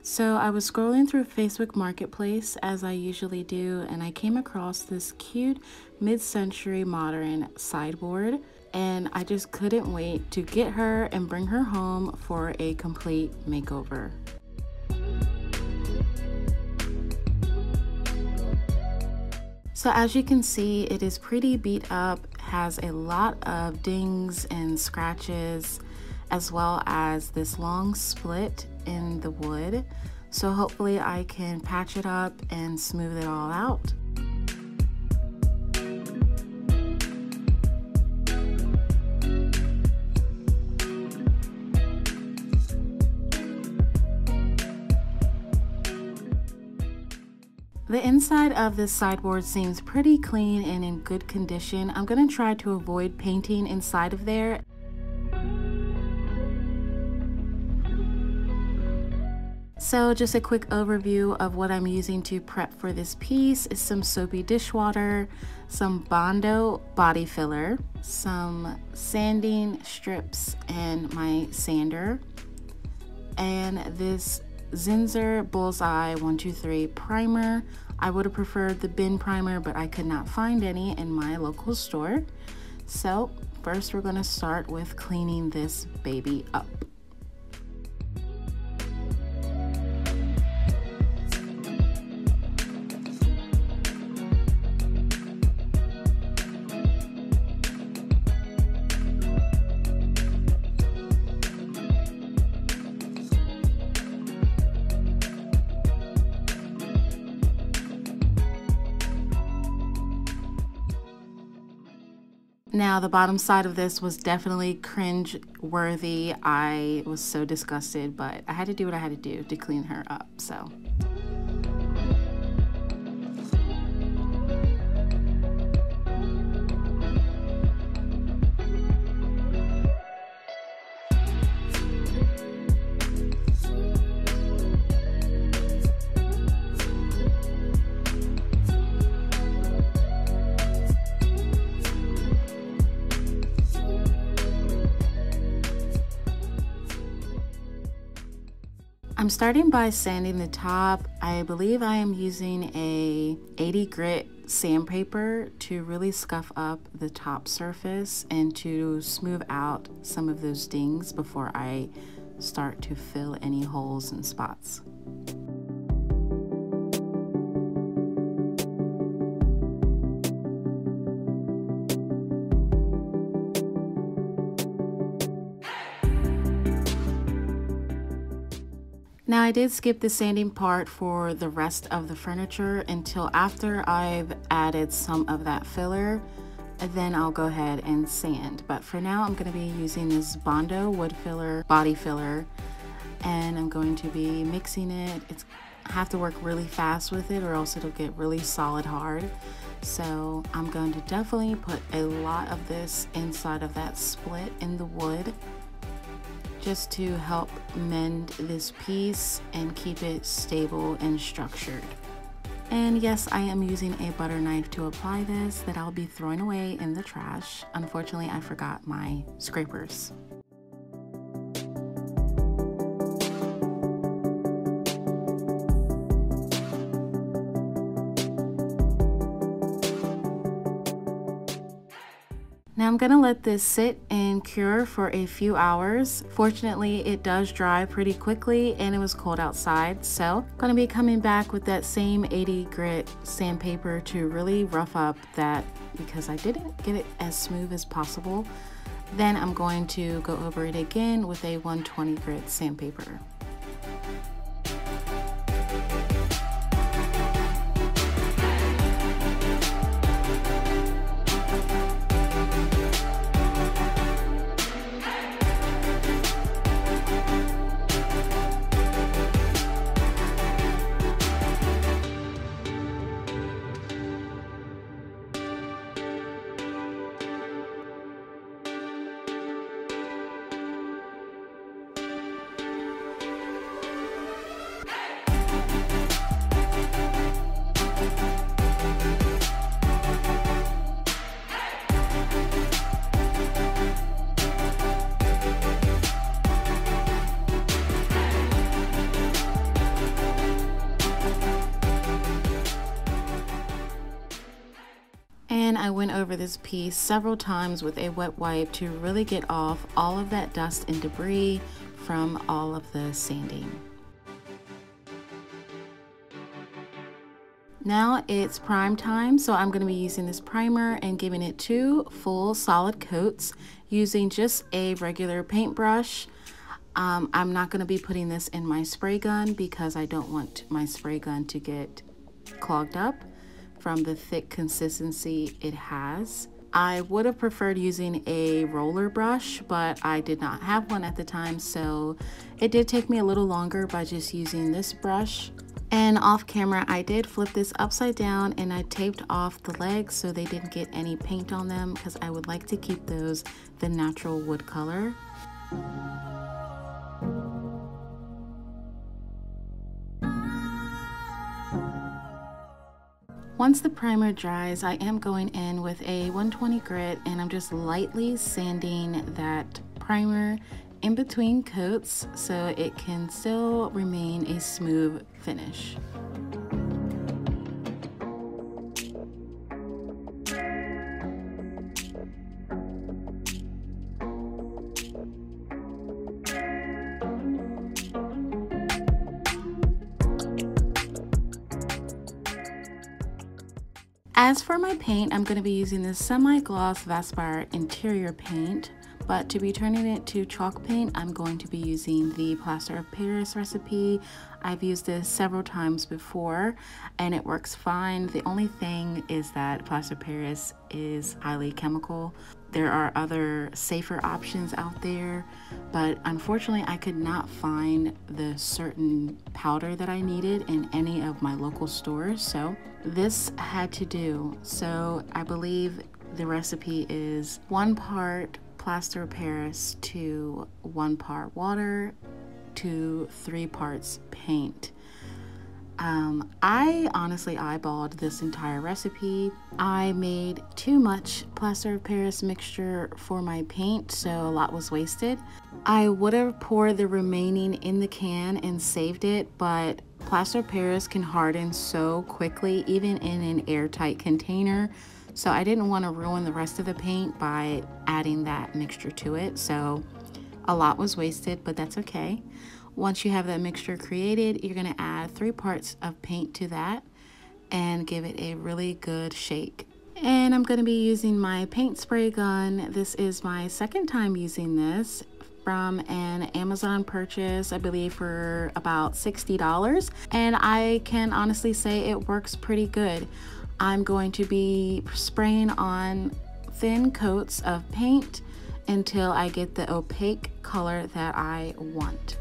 So I was scrolling through Facebook Marketplace as I usually do, and I came across this cute mid-century modern sideboard, and I just couldn't wait to get her and bring her home for a complete makeover. So as you can see, it is pretty beat up, has a lot of dings and scratches, as well as this long split in the wood. So hopefully I can patch it up and smooth it all out. The inside of this sideboard seems pretty clean and in good condition. I'm going to try to avoid painting inside of there. So just a quick overview of what I'm using to prep for this piece is some soapy dishwater, some Bondo body filler, some sanding strips and my sander, and this Zinsser Bullseye 123 primer. I would have preferred the bin primer, but I could not find any in my local store. So first we're going to start with cleaning this baby up. Now, the bottom side of this was definitely cringe worthy. I was so disgusted, but I had to do what I had to do to clean her up, so. I'm starting by sanding the top. I believe I am using a 80 grit sandpaper to really scuff up the top surface and to smooth out some of those dings before I start to fill any holes and spots. Now, I did skip the sanding part for the rest of the furniture until after I've added some of that filler, and then I'll go ahead and sand. But for now, I'm going to be using this Bondo wood filler, body filler, and I'm going to be mixing it. I have to work really fast with it or else it'll get really solid hard. So I'm going to definitely put a lot of this inside of that split in the wood, just to help mend this piece and keep it stable and structured. And yes, I am using a butter knife to apply this that I'll be throwing away in the trash. Unfortunately, I forgot my scrapers. Now I'm gonna let this sit and cure for a few hours. Fortunately, it does dry pretty quickly and it was cold outside. So I'm gonna be coming back with that same 80 grit sandpaper to really rough up that, because I didn't get it as smooth as possible. Then I'm going to go over it again with a 120 grit sandpaper. I went over this piece several times with a wet wipe to really get off all of that dust and debris from all of the sanding. Now it's prime time, so I'm going to be using this primer and giving it 2 full solid coats using just a regular paintbrush. I'm not going to be putting this in my spray gun because I don't want my spray gun to get clogged up from the thick consistency it has. I would have preferred using a roller brush, but I did not have one at the time, so it did take me a little longer by just using this brush. And off camera, I did flip this upside down and I taped off the legs so they didn't get any paint on them because I would like to keep those the natural wood color. Once the primer dries, I am going in with a 120 grit and I'm just lightly sanding that primer in between coats so it can still remain a smooth finish. As for my paint, I'm going to be using this semi-gloss Vaspire interior paint, but to be turning it to chalk paint, I'm going to be using the Plaster of Paris recipe. I've used this several times before and it works fine. The only thing is that Plaster of Paris is highly chemical. There are other safer options out there, but unfortunately I could not find the certain powder that I needed in any of my local stores, so this had to do. So I believe the recipe is 1 part Plaster of Paris to 1 part water to 3 parts paint. I honestly eyeballed this entire recipe. I made too much Plaster of Paris mixture for my paint, so a lot was wasted. I would have poured the remaining in the can and saved it, but Plaster of Paris can harden so quickly, even in an airtight container. So I didn't want to ruin the rest of the paint by adding that mixture to it. So a lot was wasted, but that's okay. Once you have that mixture created, you're going to add 3 parts of paint to that and give it a really good shake. And I'm going to be using my paint spray gun. This is my second time using this from an Amazon purchase, I believe for about $60. And I can honestly say it works pretty good. I'm going to be spraying on thin coats of paint until I get the opaque color that I want.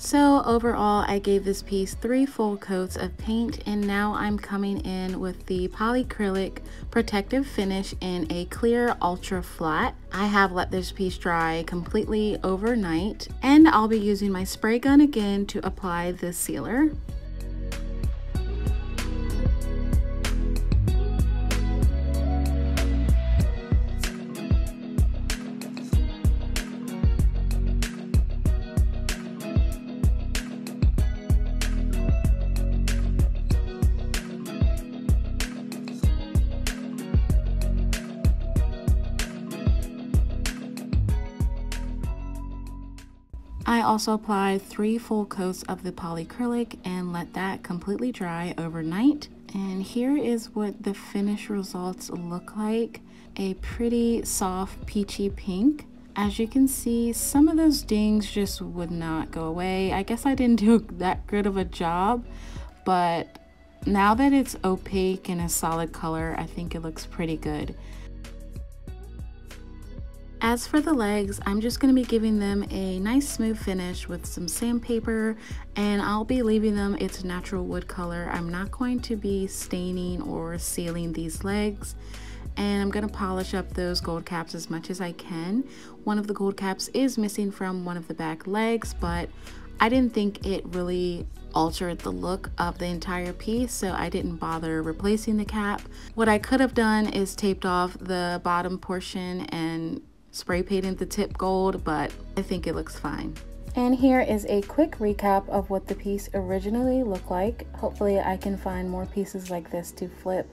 So overall, I gave this piece 3 full coats of paint, and now I'm coming in with the polyacrylic protective finish in a clear ultra flat. I have let this piece dry completely overnight, and I'll be using my spray gun again to apply the sealer. I also applied 3 full coats of the polyacrylic and let that completely dry overnight. And here is what the finished results look like. A pretty soft peachy pink. As you can see, some of those dings just would not go away. I guess I didn't do that good of a job, but now that it's opaque and a solid color, I think it looks pretty good. As for the legs, I'm just going to be giving them a nice smooth finish with some sandpaper, and I'll be leaving them its natural wood color. I'm not going to be staining or sealing these legs, and I'm going to polish up those gold caps as much as I can. One of the gold caps is missing from one of the back legs, but I didn't think it really altered the look of the entire piece, so I didn't bother replacing the cap. What I could have done is taped off the bottom portion and spray painted the tip gold, but I think it looks fine. And here is a quick recap of what the piece originally looked like. Hopefully I can find more pieces like this to flip